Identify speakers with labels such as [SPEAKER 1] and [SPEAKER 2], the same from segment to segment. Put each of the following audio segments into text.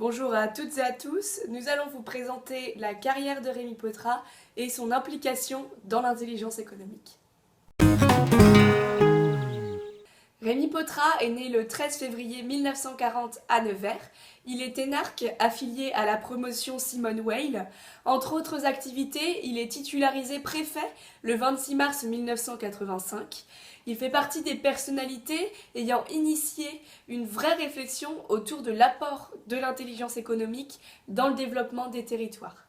[SPEAKER 1] Bonjour à toutes et à tous, nous allons vous présenter la carrière de Rémy Pottrat et son implication dans l'intelligence économique. Rémy Pottrat est né le 13 février 1940 à Nevers. Il est énarque affilié à la promotion Simone Weil. Entre autres activités, il est titularisé préfet le 26 mars 1985. Il fait partie des personnalités ayant initié une vraie réflexion autour de l'apport de l'intelligence économique dans le développement des territoires.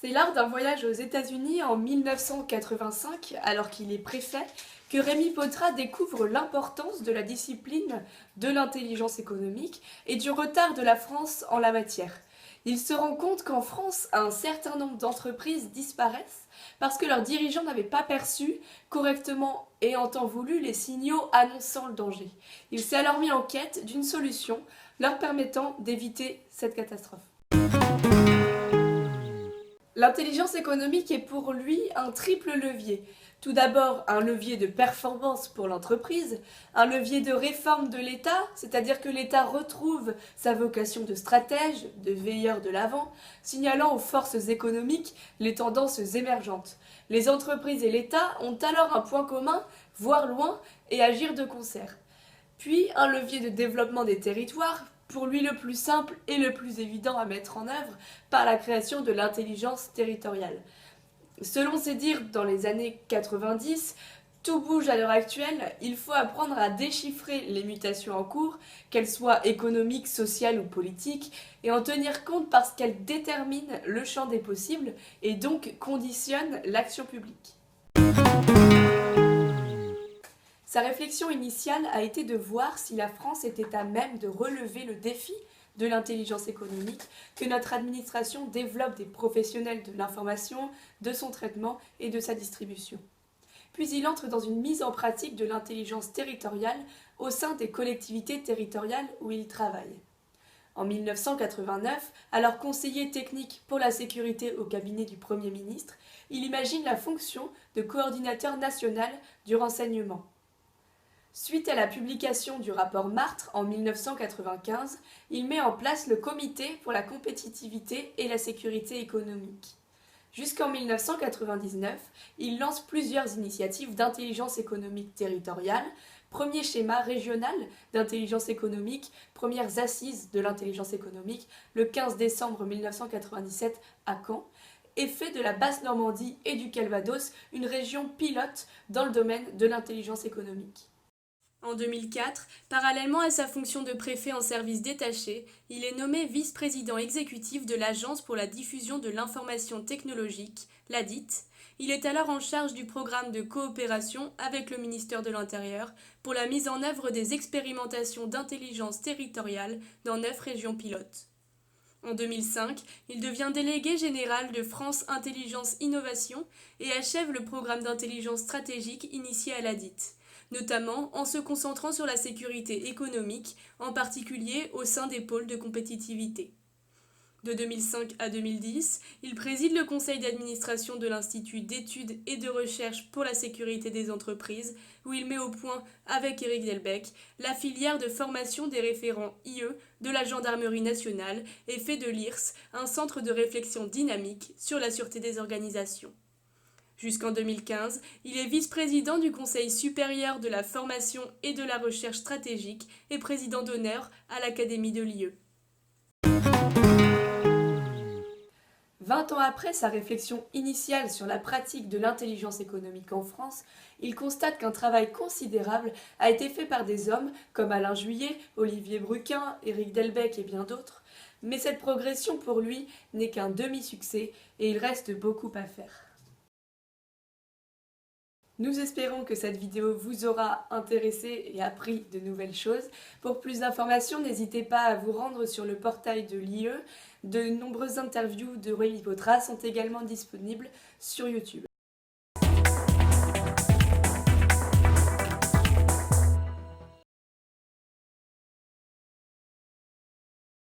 [SPEAKER 1] C'est lors d'un voyage aux États-Unis en 1985, alors qu'il est préfet, que Rémy Pottrat découvre l'importance de la discipline de l'intelligence économique et du retard de la France en la matière. Il se rend compte qu'en France, un certain nombre d'entreprises disparaissent parce que leurs dirigeants n'avaient pas perçu correctement et en temps voulu les signaux annonçant le danger. Il s'est alors mis en quête d'une solution leur permettant d'éviter cette catastrophe. L'intelligence économique est pour lui un triple levier. Tout d'abord, un levier de performance pour l'entreprise, un levier de réforme de l'État, c'est-à-dire que l'État retrouve sa vocation de stratège, de veilleur de l'avant, signalant aux forces économiques les tendances émergentes. Les entreprises et l'État ont alors un point commun, voir loin et agir de concert. Puis, un levier de développement des territoires, pour lui le plus simple et le plus évident à mettre en œuvre, par la création de l'intelligence territoriale. Selon ses dires dans les années 90, tout bouge à l'heure actuelle, il faut apprendre à déchiffrer les mutations en cours, qu'elles soient économiques, sociales ou politiques, et en tenir compte parce qu'elles déterminent le champ des possibles et donc conditionnent l'action publique. Sa réflexion initiale a été de voir si la France était à même de relever le défi de l'intelligence économique, que notre administration développe des professionnels de l'information, de son traitement et de sa distribution. Puis il entre dans une mise en pratique de l'intelligence territoriale au sein des collectivités territoriales où il travaille. En 1989, alors conseiller technique pour la sécurité au cabinet du Premier ministre, il imagine la fonction de coordinateur national du renseignement. Suite à la publication du rapport Martre en 1995, il met en place le Comité pour la compétitivité et la sécurité économique. Jusqu'en 1999, il lance plusieurs initiatives d'intelligence économique territoriale, premier schéma régional d'intelligence économique, premières assises de l'intelligence économique, le 15 décembre 1997 à Caen, et fait de la Basse-Normandie et du Calvados une région pilote dans le domaine de l'intelligence économique. En 2004, parallèlement à sa fonction de préfet en service détaché, il est nommé vice-président exécutif de l'Agence pour la diffusion de l'information technologique, l'ADIT. Il est alors en charge du programme de coopération avec le ministère de l'Intérieur pour la mise en œuvre des expérimentations d'intelligence territoriale dans 9 régions pilotes. En 2005, il devient délégué général de France Intelligence Innovation et achève le programme d'intelligence stratégique initié à l'ADIT, notamment en se concentrant sur la sécurité économique, en particulier au sein des pôles de compétitivité. De 2005 à 2010, il préside le conseil d'administration de l'Institut d'études et de recherche pour la sécurité des entreprises, où il met au point, avec Éric Delbecq, la filière de formation des référents IE de la Gendarmerie nationale et fait de l'IRS un centre de réflexion dynamique sur la sûreté des organisations. Jusqu'en 2015, il est vice-président du Conseil supérieur de la formation et de la recherche stratégique et président d'honneur à l'Académie de l'IE. 20 ans après sa réflexion initiale sur la pratique de l'intelligence économique en France, il constate qu'un travail considérable a été fait par des hommes comme Alain Juillet, Olivier Bruquin, Éric Delbecq et bien d'autres, mais cette progression pour lui n'est qu'un demi-succès et il reste beaucoup à faire. Nous espérons que cette vidéo vous aura intéressé et appris de nouvelles choses. Pour plus d'informations, n'hésitez pas à vous rendre sur le portail de l'IE. De nombreuses interviews de Rémy Pottrat sont également disponibles sur YouTube.